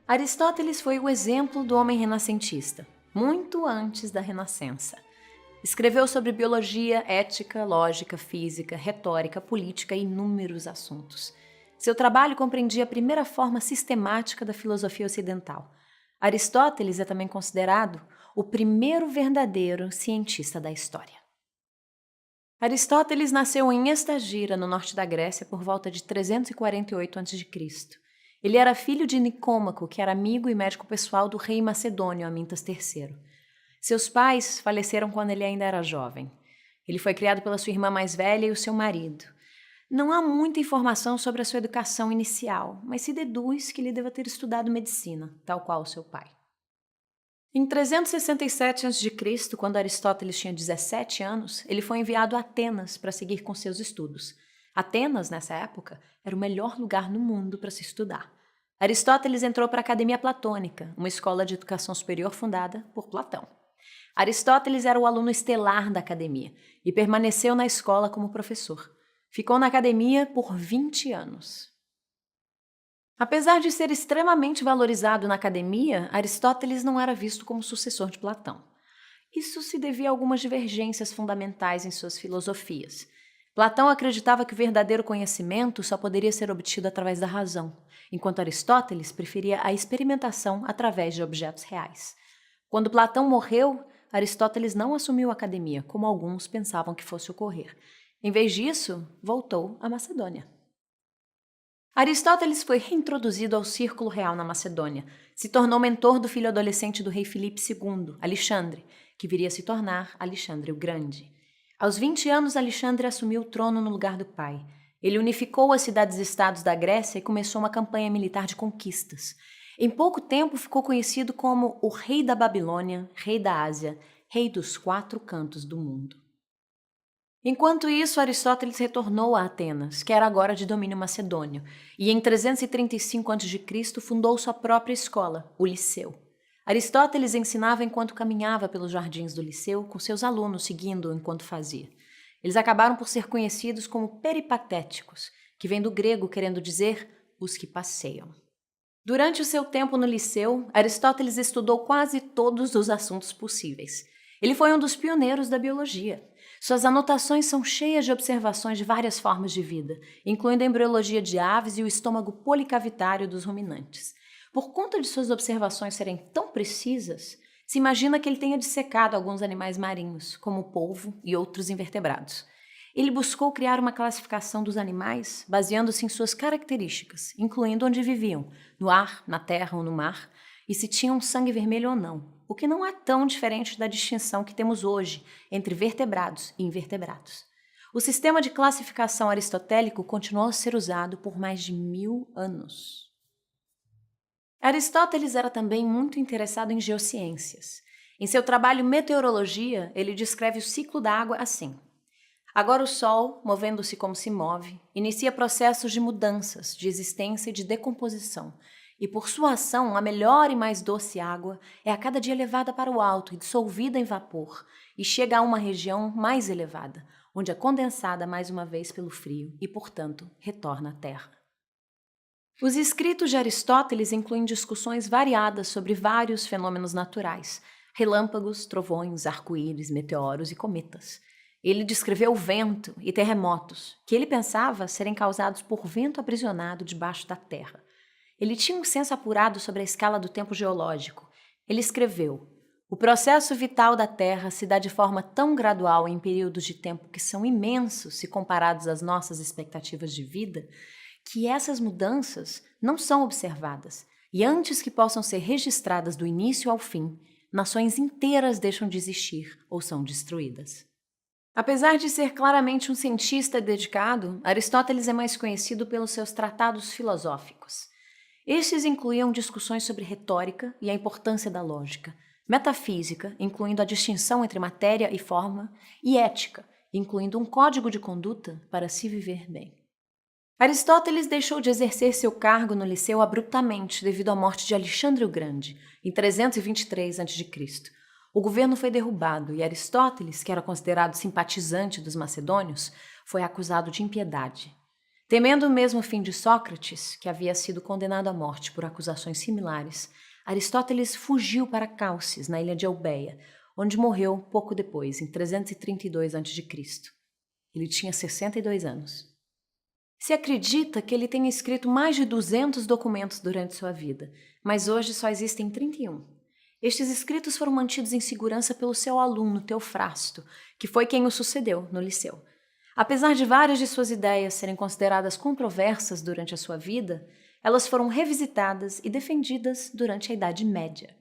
Aristóteles foi o exemplo do homem renascentista, muito antes da Renascença. Escreveu sobre biologia, ética, lógica, física, retórica, política e inúmeros assuntos. Seu trabalho compreendia a primeira forma sistemática da filosofia ocidental. Aristóteles é também considerado o primeiro verdadeiro cientista da história. Aristóteles nasceu em Estagira, no norte da Grécia, por volta de 348 a.C. Ele era filho de Nicômaco, que era amigo e médico pessoal do rei macedônio Amintas III. Seus pais faleceram quando ele ainda era jovem. Ele foi criado pela sua irmã mais velha e o seu marido. Não há muita informação sobre a sua educação inicial, mas se deduz que ele deva ter estudado medicina, tal qual seu pai. Em 367 a.C., quando Aristóteles tinha 17 anos, ele foi enviado a Atenas para seguir com seus estudos. Atenas, nessa época, era o melhor lugar no mundo para se estudar. Aristóteles entrou para a Academia Platônica, uma escola de educação superior fundada por Platão. Aristóteles era o aluno estelar da academia e permaneceu na escola como professor. Ficou na academia por 20 anos. Apesar de ser extremamente valorizado na academia, Aristóteles não era visto como sucessor de Platão. Isso se devia a algumas divergências fundamentais em suas filosofias. Platão acreditava que o verdadeiro conhecimento só poderia ser obtido através da razão, enquanto Aristóteles preferia a experimentação através de objetos reais. Quando Platão morreu, Aristóteles não assumiu a academia, como alguns pensavam que fosse ocorrer. Em vez disso, voltou à Macedônia. Aristóteles foi reintroduzido ao círculo real na Macedônia. Se tornou mentor do filho adolescente do rei Filipe II, Alexandre, que viria a se tornar Alexandre o Grande. Aos 20 anos, Alexandre assumiu o trono no lugar do pai. Ele unificou as cidades-estados da Grécia e começou uma campanha militar de conquistas. Em pouco tempo, ficou conhecido como o rei da Babilônia, rei da Ásia, rei dos 4 cantos do mundo. Enquanto isso, Aristóteles retornou a Atenas, que era agora de domínio macedônio, e em 335 a.C. fundou sua própria escola, o Liceu. Aristóteles ensinava enquanto caminhava pelos jardins do Liceu, com seus alunos seguindo-o enquanto fazia. Eles acabaram por ser conhecidos como peripatéticos, que vem do grego querendo dizer os que passeiam. Durante o seu tempo no Liceu, Aristóteles estudou quase todos os assuntos possíveis. Ele foi um dos pioneiros da biologia. Suas anotações são cheias de observações de várias formas de vida, incluindo a embriologia de aves e o estômago policavitário dos ruminantes. Por conta de suas observações serem tão precisas, se imagina que ele tenha dissecado alguns animais marinhos, como o polvo e outros invertebrados. Ele buscou criar uma classificação dos animais baseando-se em suas características, incluindo onde viviam, no ar, na terra ou no mar, e se tinham sangue vermelho ou não, o que não é tão diferente da distinção que temos hoje entre vertebrados e invertebrados. O sistema de classificação aristotélico continuou a ser usado por mais de 1000 anos. Aristóteles era também muito interessado em geociências. Em seu trabalho Meteorologia, ele descreve o ciclo da água assim: agora o Sol, movendo-se como se move, inicia processos de mudanças, de existência e de decomposição, e por sua ação a melhor e mais doce água é a cada dia levada para o alto e dissolvida em vapor, e chega a uma região mais elevada, onde é condensada mais uma vez pelo frio e, portanto, retorna à Terra. Os escritos de Aristóteles incluem discussões variadas sobre vários fenômenos naturais, relâmpagos, trovões, arco-íris, meteoros e cometas. Ele descreveu o vento e terremotos, que ele pensava serem causados por vento aprisionado debaixo da terra. Ele tinha um senso apurado sobre a escala do tempo geológico. Ele escreveu: o processo vital da Terra se dá de forma tão gradual em períodos de tempo que são imensos se comparados às nossas expectativas de vida, que essas mudanças não são observadas, e antes que possam ser registradas do início ao fim, nações inteiras deixam de existir ou são destruídas. Apesar de ser claramente um cientista dedicado, Aristóteles é mais conhecido pelos seus tratados filosóficos. Estes incluíam discussões sobre retórica e a importância da lógica, metafísica, incluindo a distinção entre matéria e forma, e ética, incluindo um código de conduta para se viver bem. Aristóteles deixou de exercer seu cargo no Liceu abruptamente devido à morte de Alexandre o Grande, em 323 a.C. O governo foi derrubado e Aristóteles, que era considerado simpatizante dos macedônios, foi acusado de impiedade. Temendo o mesmo fim de Sócrates, que havia sido condenado à morte por acusações similares, Aristóteles fugiu para Calcis, na ilha de Eubéia, onde morreu pouco depois, em 332 a.C. Ele tinha 62 anos. Se acredita que ele tenha escrito mais de 200 documentos durante sua vida, mas hoje só existem 31. Estes escritos foram mantidos em segurança pelo seu aluno Teofrasto, que foi quem o sucedeu no Liceu. Apesar de várias de suas ideias serem consideradas controversas durante a sua vida, elas foram revisitadas e defendidas durante a Idade Média.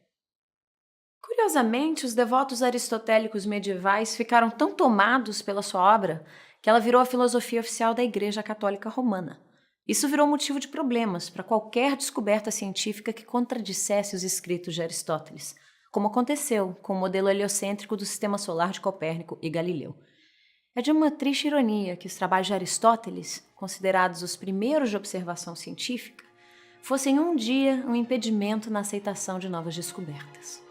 Curiosamente, os devotos aristotélicos medievais ficaram tão tomados pela sua obra que ela virou a filosofia oficial da Igreja Católica Romana. Isso virou motivo de problemas para qualquer descoberta científica que contradissesse os escritos de Aristóteles, como aconteceu com o modelo heliocêntrico do sistema solar de Copérnico e Galileu. É de uma triste ironia que os trabalhos de Aristóteles, considerados os primeiros de observação científica, fossem um dia um impedimento na aceitação de novas descobertas.